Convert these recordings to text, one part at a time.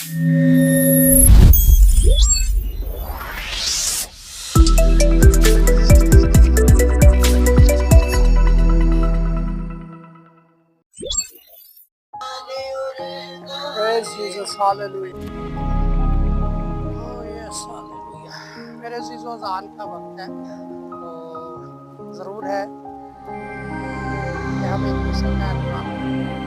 Praise Jesus, hallelujah. Oh yes, hallelujah. मेरे अज़ीज़ों अज़ान का वक्त है, तो ज़रूर है कि हम एक दूसरे का एहतराम करें।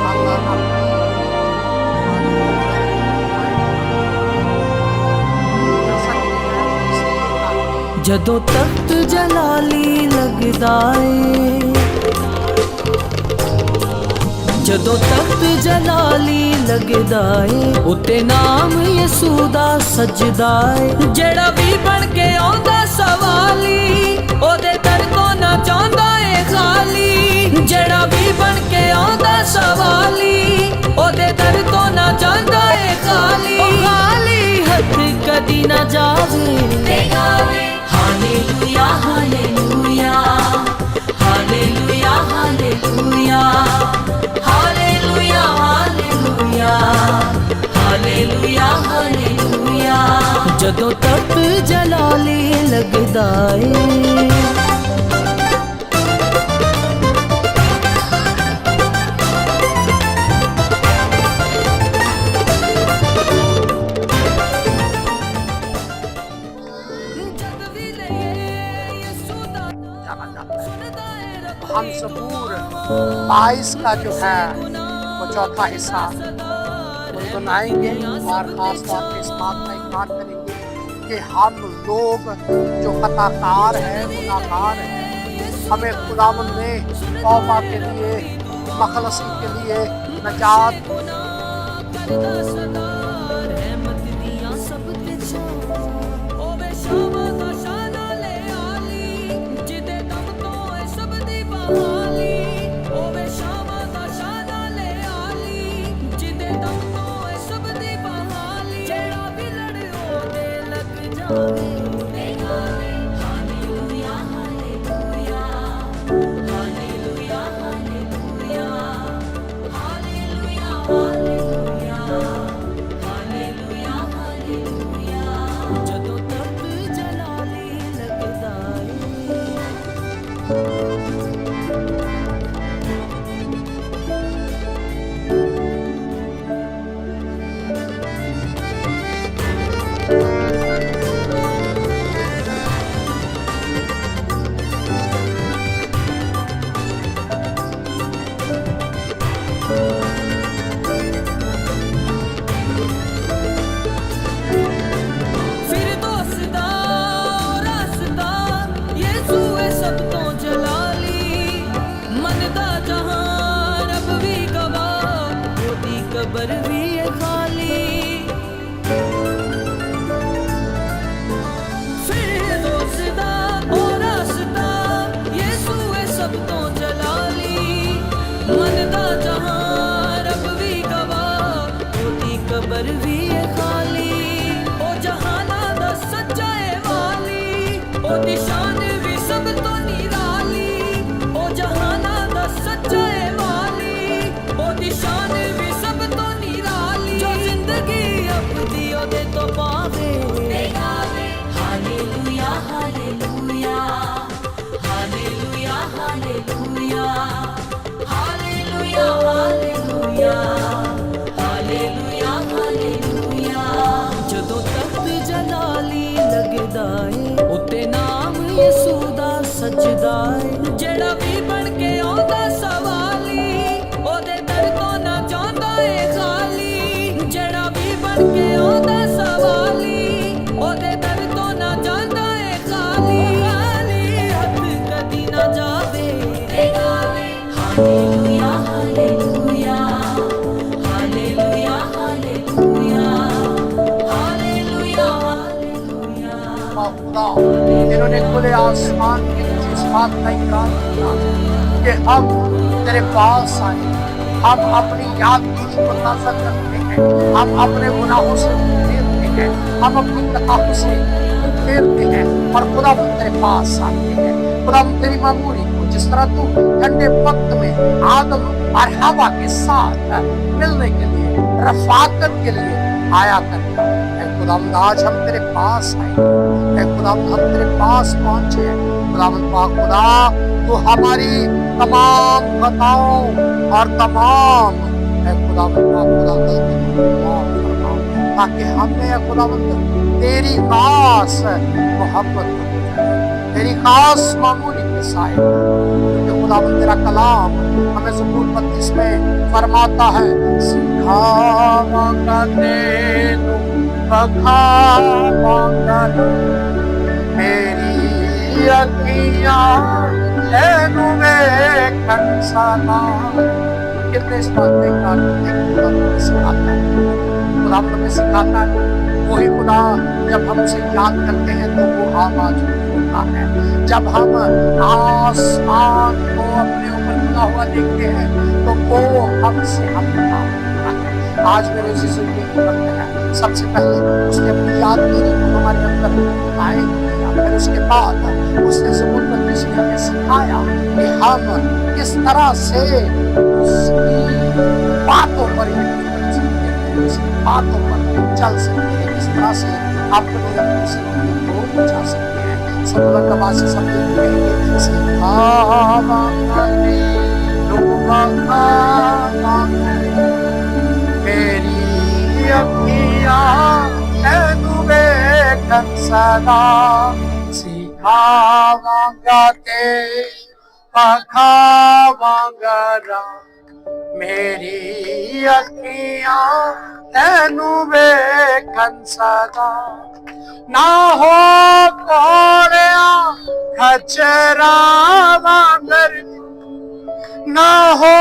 अल्लाह अपनी ਜਦੋਂ ਤਖਤ ਜਲਾਲੀ ਲੱਗਦਾ ਏ, ਜਦੋਂ ਤਖਤ ਜਲਾਲੀ ਲੱਗਦਾ ਏ, ਉੱਤੇ ਨਾਮ ਯਿਸੂ ਦਾ ਸਜਦਾ ਏ। ਜਿਹੜਾ ਵੀ ਬਣ ਕੇ ਆਉਂਦਾ ਸਵਾਲੀ, ਉਹਦੇ ਦਰ ਤੋਂ ਨਾ ਚਾਹੁੰਦਾ ਏ ਖਾਲੀ। ਜਿਹੜਾ ਵੀ ਬਣ ਕੇ ਆਉਂਦਾ ਸਵਾਲੀ, ਉਹਦੇ ਦਰ ਤੋਂ ਨਾ ਚਾਹੁੰਦਾ ਏ ਖਾਲੀ। ਉਹ ਖਾਲੀ ਹੱਥ ਕਦੀ ਨਾ ਜਾਵੇ ਤੇ ਗਾਵੇ Hallelujah, hallelujah, hallelujah, hallelujah, hallelujah, hallelujah, hallelujah, hallelujah. ਜਦੋਂ ਤਖਤ ਜਲਾਲੀ ਲੱਗਦਾ ਏ, हम ज़बूर 22 का जो है वो चौथा हिस्सा गुनगुनाएंगे और ख़ास तौर पे इस बात का इकरार करेंगे कि हम लोग जो खताकार हैं, गुनाहगार हैं, हमें खुदावंद ने तौबा के लिए, मखलसी के लिए, नजात कबर भी है खाली। फिर दोस्ता ओ रास्ता यीशु है सब तो जलाली। मन दा जहां रब भी गवाह, ओदी कबर भी है खाली। ओ जहाना दा सच्चा है वाली, ओदी शान भी सब तो निराली। ओ जहाना दा सच्चा है वाली, ओदी शान भी सब तो निराली। जो जिंदगी अपनी ओदे तो पावे, hallelujah hallelujah hallelujah hallelujah hallelujah hallelujah hallelujah hallelujah. ਜਦੋਂ ਤਖਤ ਜਲਾਲੀ ਲੱਗਦਾ ਏ, ਉੱਤੇ ਨਾਮ ਯਿਸੂ ਦਾ ਸਜਦਾ ਏ। ਜਿਹੜਾ ਵੀ ਬਣ ਕੇ ਆਉਂਦਾ ਸਵਾਲੀ, ਉਹਦੇ ਦਰ ਤੋਂ ਨਾ ਚਾਹੁੰਦਾ ਏ ਖਾਲੀ। ਜਿਹੜਾ ਵੀ ਬਣ ਕੇ ਆਉਂਦਾ ਸਵਾਲੀ, ਉਹਦੇ ਦਰ ਤੋਂ ਨਾ ਚਾਹੁੰਦਾ ਏ ਖਾਲੀ। ਖਾਲੀ ਹੱਥ ਕਦੀ ਨਾ ਜਾਵੇ ਤੇ ਗਾਵੇ ਹਾਲੇਲੂਇਆ ਹਾਲੇਲੂਆ ਹਾਲੇਲੂਆ ਹਾਲੇਲੂਆ ਹਾਲੇਲੂਆ ਹਾਲੇਲੂਆ। खुदा जिन्होंने खुले आसमान के नीचे इस बात का इकरार किया कि हम तेरे पास आए, हम अपनी यादगीरी को ताज़ा करते हैं, हम अपने गुनाहों से फेरते हैं, हम अपनी खताओं से फेरते हैं और खुदा तेरे पास आते हैं। खुदा तेरी मामूली को जिस तरह तू ठंडे वक्त में आदम और हवा के साथ मिलने के लिए, रफाकत के लिए आया करता। खुदावंद आज हम तेरे पास आए, खुदावंद हम तेरे पास पहुंचे। खुदावंद पाक खुदा, तू हमारी तमाम खताओं और तमाम खुदावंद पाक खुदा गलतियों को माफ फरमा, ताकि हमें खुदावंद तेरी खास मोहब्बत, तेरी खास मामूली के साए, क्योंकि खुदावंद तेरा कलाम हमें ज़बूर 32 में फरमाता है, सिखावा तेनु बखावा मेरी अखियां तेनु वेखन सदा। कितने इस बात में खुदा सिखाता है, खुदा हमें सिखाता है। वही खुदा जब हम उसे याद करते हैं तो वो आवाज होता है। जब हम आसमान को अपने ऊपर खुला हुआ देखते हैं तो वो हमसे हम होता है। आज मेरे यीशु की वक्त है, सबसे पहले उसने अपनी यादगिरी को हमारे अंदर कायम किया, फिर उसके बाद उसने ज़बूर 32 में हमें सिखाया कि हम किस तरह से उसकी बातों पर यकीन सकते हैं, उसकी बातों पर चल सकते हैं, किस तरह से अपनी जिंदगी को बचा सकते हैं। सब लोग आवाज से सब लोग कहेंगे, सिखावा मेरी अखियां तेनु वेखन सदा, सिखावांगा ते पखावांगा राह, मेरी अखियां तेनु वेखन सदा। ना हो कोड़िया खचरा वांगर, ना हो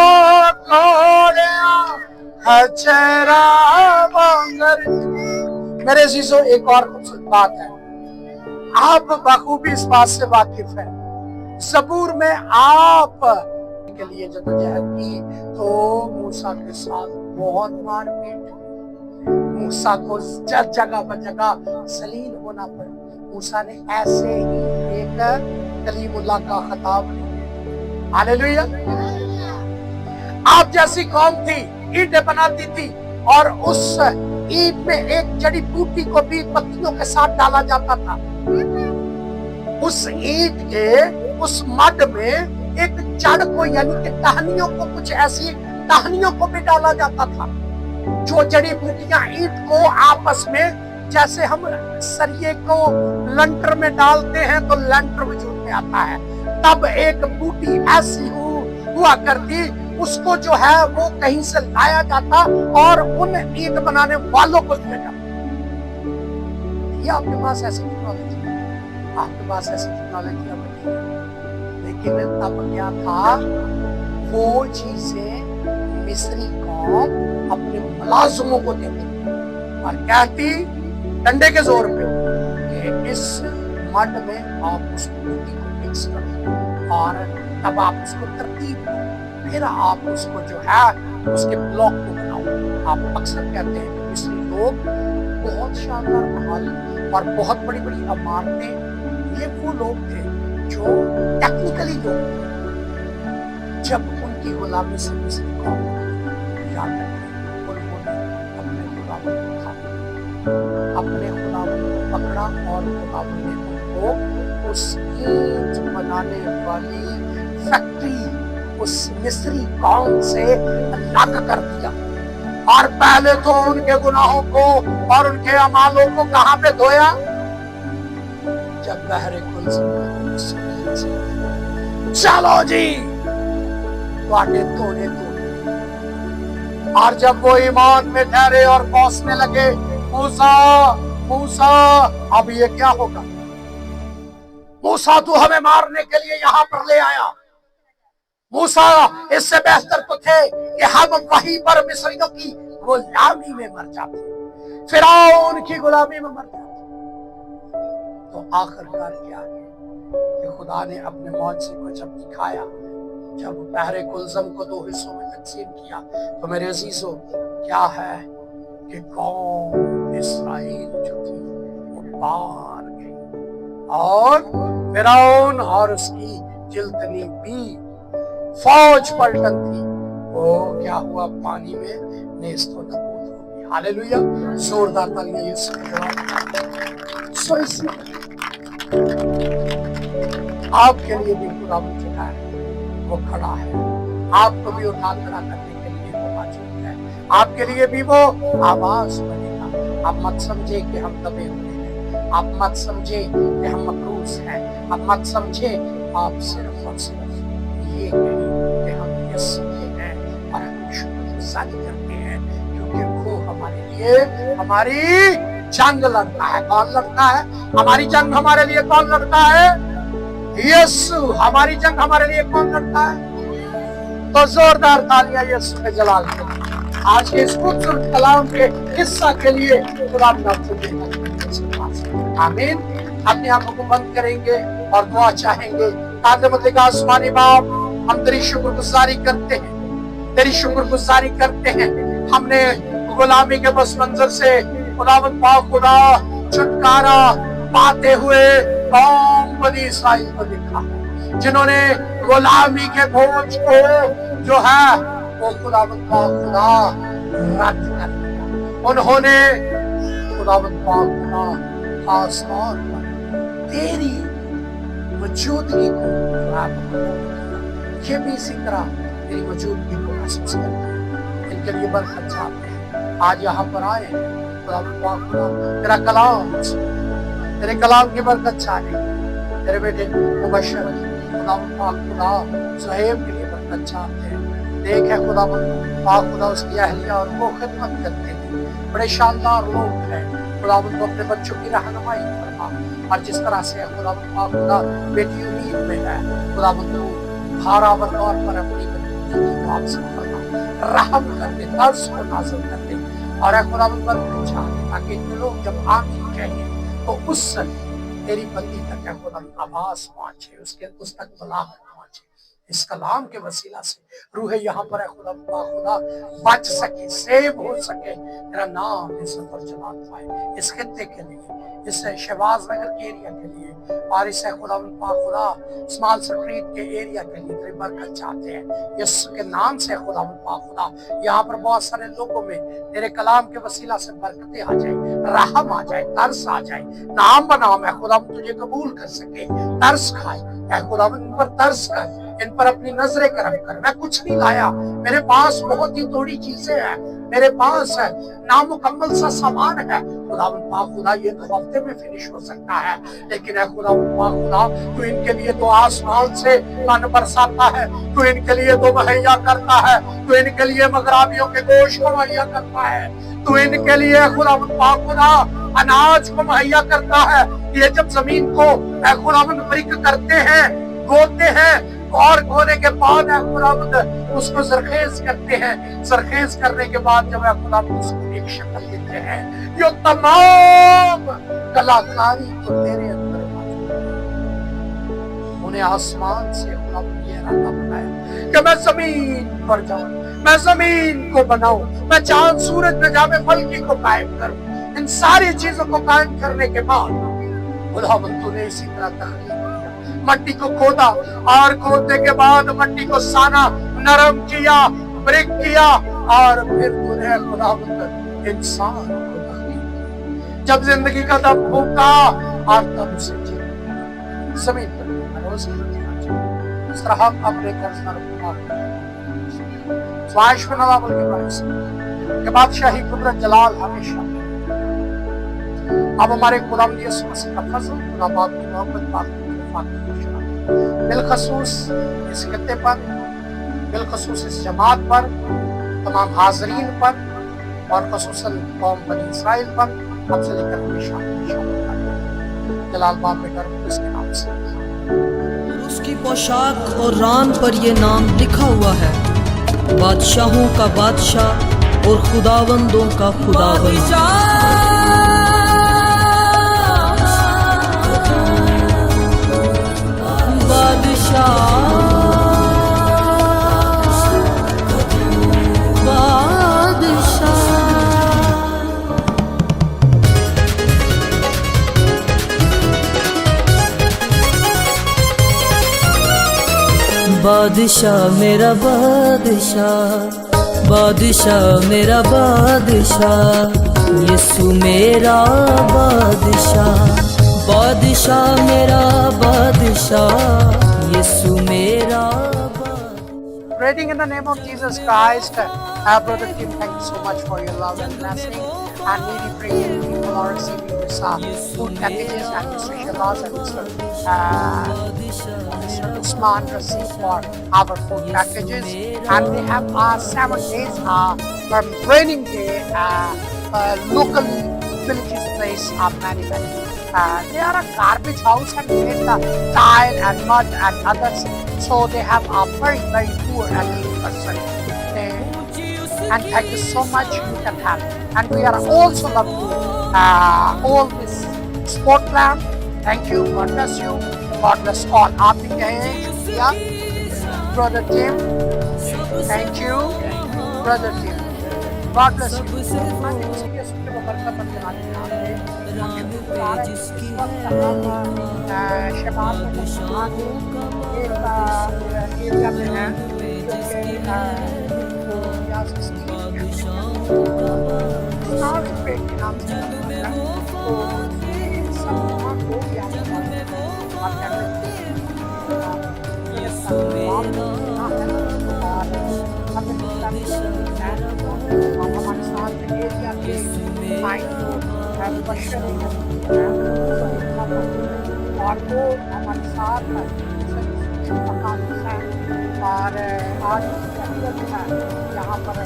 कोड़िया खचरा वांगर। मेरे अजीजों, एक और खूबसूरत बात है, आप बखूबी इस बात से वाकिफ है, ज़बूर में आप के लिए जदोजहद की तो मूसा के साथ बहुत मारपीट, मूसा को जगह पर जगह जलील होना पड़ा। मूसा ने ऐसे ही एक कलीमुल्लाह का खिताब लिया। हालेलुया। आप जैसी कौम थी, ईंटें बनाती थी और उस ईंट में एक जड़ी बूटी को भी पत्तियों के साथ डाला जाता था। उस ईंट के उस मड में एक जड़ को, यानी कि टहनियों को, कुछ ऐसी टहनियों को भी डाला जाता था, जो जड़ी बूटियां ईंट को आपस में, जैसे हम सरिये को लंटर में डालते हैं तो लंटर वजूद में आता है, तब एक बूटी ऐसी हुआ करती, उसको जो है वो कहीं से लाया जाता और उन ईंट बनाने वालों को दिया जाता। ये आपके पास ऐसी टेक्नोलॉजी, आपके पास ऐसी टेक्नोलॉजी अब नहीं है, लेकिन तब क्या था, वो चीजें मिस्री कौम अपने मुलाजिमों को देती और कहती डंडे के जोर पे कि इस मड में आप उस बूटी को मिक्स करो और तब आप उसको तरतीब दो, फिर आप उसको जो है उसके ब्लॉक को बनाओ। आप अक्सर कहते हैं कि मिस्री लोग बहुत शानदार महल और बहुत बड़ी बड़ी इमारतें, ये वो लोग थे जो टेक्निकली लोग थे। जब उनकी गुलामी से मिस्री कौम याद रखी, उन्होंने अपने गुलामों को उठाया, अपने गुलामों को पकड़ा और गुलामों ने उनको उस ईंट बनाने वाली फैक्ट्री, उस मिस्री कौम से अलग कर दिया। और पहले तो उनके गुनाहों को और उनके अमालों को कहां पे धोया? जब बहरे कुलसुम चलो जी वाटे तोड़े तोड़े, और जब वो ईमान में ठहरे और पहुंचने लगे, मूसा मूसा अब ये क्या होगा? मूसा तू हमें मारने के लिए यहाँ पर ले आया। मूसा इससे बेहतर तो थे कि हम वहीं पर मिस्रियों की गुलामी में मर जाते, फिरौन की गुलामी में मर जाते। तो आखिरकार क्या है कि खुदा ने अपने मौजज़े को जब दिखाया, जब बहरे कुलज़म को दो हिस्सों में तकसीम किया, तो मेरे अजीजों क्या है कि कौम इस्राएल जो थी वो पार गई और फिरौन और उसकी जितनी भी फौज पलटन थी वो क्या हुआ, पानी में नेस्तो नबूद हो गई। हालेलुया, जोरदार तालियां यीशु के जवाब। सो इसलिए आपके लिए भी खुदा चुका है, वो खड़ा है, आपको भी उठा खड़ा करने के लिए वो मौजूद है, आपके लिए भी वो आवाज बनेगा। आप मत समझे कि हम दबे हुए हैं, आप मत समझे कि हम मकरूज हैं, आप मत समझे, आप सिर्फ और सिर्फ ये कहें कि हम यीशु के हैं और हम शुक्रगुजारी करते हैं, क्योंकि वो हमारे लिए हमारी जंग लड़ता है। कौन लड़ता है हमारी जंग? हमारे लिए कौन लड़ता है? यीशु। हमारी जंग हमारे लिए कौन लड़ता है? तो जोरदार तालियां यीशु के जलाल के लिए। आज के इस खूबसूरत कलाम के हिस्सा के लिए खुदा आमीन। अपने आंखों को बंद करेंगे और दुआ चाहेंगे। कादमत आसमानी बाप, हम तेरी शुक्रगुजारी करते हैं, तेरी शुक्रगुजारी करते हैं। हमने गुलामी के बस मंजर से खुदावंद पाक खुदा छुटकारा पाते हुए कौम बनी इस्राइल को देखा, जिन्होंने गुलामी के बोझ को जो है वो खुदावंद पाक खुदा रद्द कर दिया। उन्होंने खुदावंद पाक खुदा खास तौर पर तेरी मौजूदगी को प्राप्त किया। ये भी इसी तरह तेरी मौजूदगी को महसूस करते हैं। इनके लिए बरकत चाहते हैं। आज यहाँ पर आए खुदावंद पाक खुदा तेरा कलाम, तेरे कलाम की बरकत चाहे। तेरे बेटे मुबशर खुदावंद पाक खुदा सुहेब के लिए बरकत चाहते हैं। देख है खुदावंद पाक खुदा उसकी अहलिया और वो खिदमत करते हैं, बड़े शानदार लोग हैं। खुदावंद को अपने बच्चों की रहनुमाई करना, और जिस तरह से खुदावंद पाक खुदा बेटी उम्मीद में है, खुदावंद को भारावर तौर पर अपनी बेटी की बात से करना, रहम कर दे, तरस को नाज़िल कर दे, और खुदावंद बरकत चाहते ताकि लोग जब आमीन कहें तो उस तेरी बंदी तक खुदावंद आवाज पहुंचे, उसके उस तक बुलाहट पहुंचे। इस कलाम के वसीला से रूह यहाँ पर खुदा खुदा बच सके, सेव हो सके, तेरा नाम इस पर चला पाए। इस खित्ते के लिए, इस शहबाज नगर के एरिया के लिए, और इस खुदा स्मॉल स्ट्रीट के एरिया के लिए तेरी बरकत चाहते हैं। यीशु के नाम से खुदा यहाँ पर बहुत सारे लोगों में तेरे कलाम के वसीला से बरकतें आ जाए, रहम आ जाए, तरस आ जाए। नाम बनाम है खुदा तुझे कबूल कर सके, तरस खाए खुदा इन पर तरस कर, इन पर अपनी नजरें करम कर। मैं कुछ नहीं लाया, मेरे पास बहुत ही थोड़ी चीजें हैं, मेरे पास है नामुकम्मल सा सामान है खुदा, ये तो हफ्ते में फिनिश हो सकता है, लेकिन है खुदा तू इनके लिए तो आसमान से पानी बरसाता है, तू इनके लिए तो मुहैया करता है, तू इनके लिए मगराबियों के गोश्त को मुहैया करता है, तू इनके लिए खुदा अनाज को मुहैया करता है। ये जब जमीन को खुदावंद बरीक करते हैं, बोते हैं, और बोने के बाद खुदावंद उसको सरखेज करते हैं, सरखेज करने के बाद जब खुदावंद उसको एक शक्ल देते हैं, ये तमाम कलाकारी तो तेरे अंदर मौजूद है। उन्हें आसमान से खुदावंद ये इरादा बनाया कि मैं जमीन पर जाऊं, मैं जमीन को बनाऊं, मैं चांद सूरज नजामे फल्की को कायम करूं। इन सारी चीजों को कायम करने के बाद खुदावंद तूने इसी तरह तख्लीक किया, मट्टी को खोदा, और खोदने के बाद मट्टी को साना, नरम किया, ब्रेक किया, और फिर तूने खुदावंद इंसान को तख्लीक किया। जब जिंदगी का दम फूका और तब उसे जमीन पर इस तरह हम अपने के बादशाही कुदरत जलाल हमेशा। अब हमारे खुदावंद यीशु मसीह का फजल, खुदा बाप की मोहब्बत, बाप की बिलखसूस इस खित्ते पर, बिलखसूस इस जमात पर, तमाम हाजरीन पर, और खसूसन कौम बनी इस्राइल पर, अब से लेकर हमेशा जलाल बाप बेटा इसके नाम से। उसकी पोशाक और रान पर ये नाम लिखा हुआ है, बादशाहों का बादशाह और खुदावंदों का खुदावंद। बादशाह मेरा बादशाह, बादशाह मेरा बादशाह, यीशु मेरा बादशाह, बादशाह मेरा बादशाह, यीशु मेरा बादशाह। Praying in the name of Jesus Christ, Brother Tim, thank you so much for your love and blessing. And we pray that people are receiving this food packages and Mr. Shabazz and Mr. Usman received for our food packages. And we have 7 days from training day, locally villages place many. They are a garbage house and with tile and mud and others. So they have a very poor and needy person. And thank you so much, you can help. And we are also love you all this sport plan. Thank you, God bless you, God bless all. आप भी कहें शुक्रिया, Brother Tim. Thank you, Brother Tim. God bless you. और वो हमारे साथ और आज यहाँ पर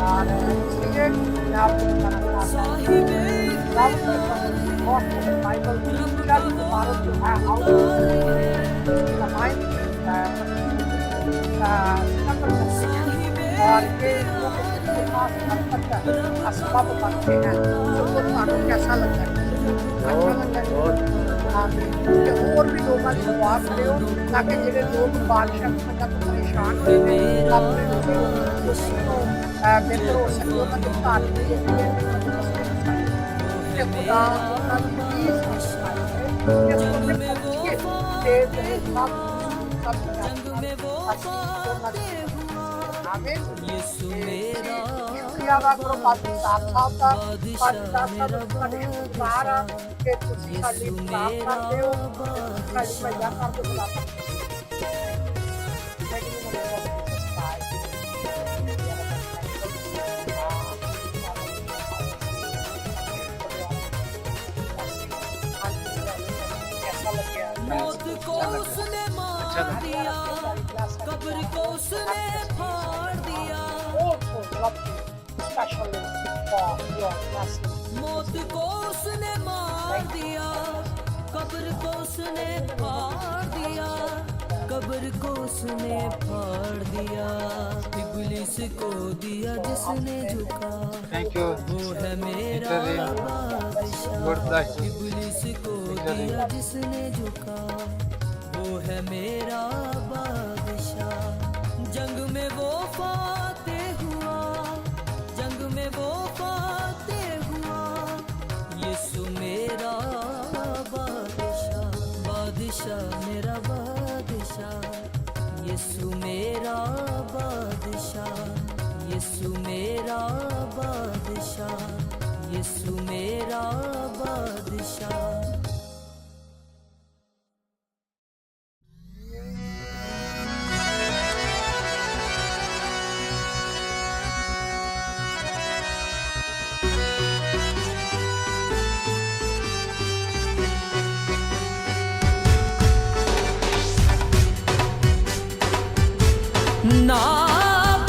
और इसलिए मैं आपको बताना चाहता हूँ बाइबल जो है और ये सबब बनते हैं तो कैसा लगता है? और भी लोग दुआ करो ताकि जो लोग बादशाह तक परेशान होते हैं अपने बेहतर हो सके उन्होंने खुदा शुक्रिया अदा करो पाकिस्तान साहब का पाकिस्तान साहब शुक्रिया कि तुसी साडी इस्लाम करते हो साडी भैया करते बुला मौत को उसने मार दिया, कब्र को उसने फाड़ दिया, मौत को उसने मार दिया, कब्र को उसने फाड़ दिया, कब्र को उसने फाड़ दिया, इब्लिस को दिया जिसने झुका, वो है मेरा बादशाह, इब्लिस को दिया जिसने झुका, वो है मेरा बादशाह, जंग में वो फातेह हुआ, जंग में वो फातेह हुआ, यीशु मेरा बादशाह, बादशाह मेरा बादशाह, यीशु मेरा बादशाह, यीशु मेरा बादशाह, यीशु मेरा बादशाह। ना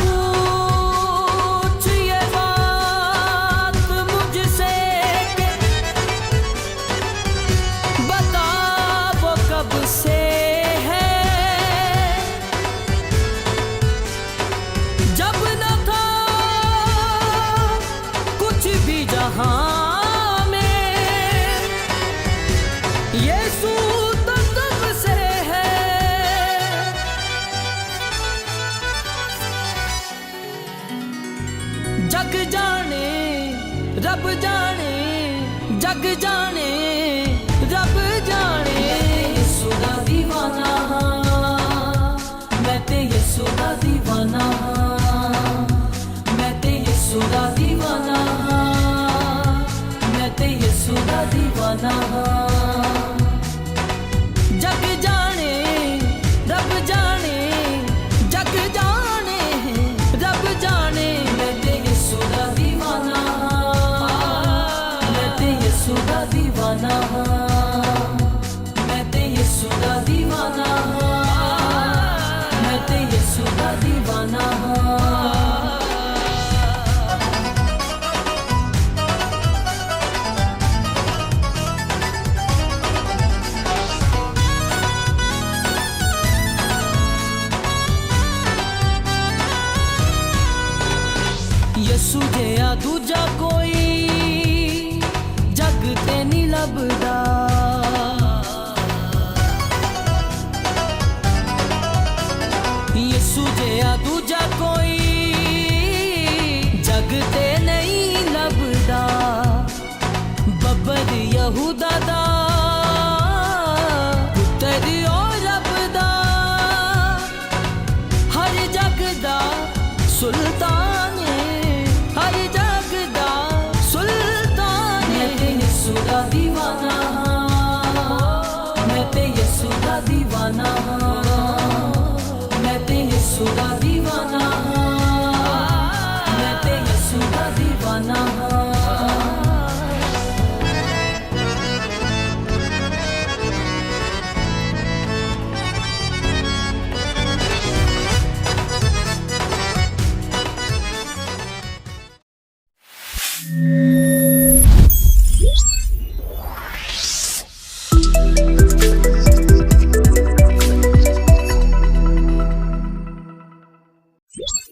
पूछ ये बात मुझसे कि बता वो कब से है, जब न था कुछ भी जहां में, यीशु तो तब से है, जग जाने रब जाने, जग जाने रब जाने, यीशु दा दीवाना ਯਿਸੂ ਦਾ دیਵਾਨਾ ਹਾਂ, ਮੈਂ ਤੇ ਯਿਸੂ ਦਾ دیਵਾਨਾ ਹਾਂ, ਮੈਂ ਤੇ ਯਿਸੂ ਦਾ دیਵਾਨਾ ਹਾਂ। ਜਗ ਜਾਣੇ ਰੱਬ ਜਾਣੇ, ਜਗ ਜਾਣੇ ਰੱਬ ਜਾਣੇ, ਮੈਂ ਤੇ ਯਿਸੂ ਦਾ دیਵਾਨਾ ਹਾਂ, ਮੈਂ ਤੇ ਯਿਸੂ ਦਾ دیਵਾਨਾ ਹਾਂ, ਮੈਂ ਤੇ ਯਿਸੂ ਦਾ دیਵਾਨਾ ਹਾਂ, ਮੈਂ ਤੇ ਯਿਸੂ ਦਾ دیਵਾਨਾ ਹਾਂ। ਯਿਸੂ ਜਿਹਾ ਦੂਜਾ ਕੋਈ ਜਗ ਤੇ ਨਹੀਂ ਲੱਭਦਾ, ਯਿਸੂ ਜਿਹਾ ਦੂਜਾ ਕੋਈ ਜਗ ਤੇ ਨਹੀਂ ਲੱਭਦਾ। ਬੱਬਰ ਯਹੂਦਾ ਦਾ ਪੁੱਤਰ ਓ ਰੱਬ ਦਾ, ਹਰ ਜਗ ਦਾ ਸੁਲਤਾਨ, ਹਰ ਜਗ ਦਾ ਸੁਲਤਾਨ। ਮੈਂ ਤੇ ਯਿਸੂ ਦਾ دیਵਾਨਾ ਹਾਂ, ਮੈਂ ਤੇ ਯਿਸੂ ਦਾ دیਵਾਨਾ ਹਾਂ, ਮੈਂ ਤੇ ਯਿਸੂ ਦਾ دیਵਾਨਾ ਹਾਂ, ਮੈਂ ਤੇ ਯਿਸੂ ਦਾ دیਵਾਨਾ ਹਾਂ। you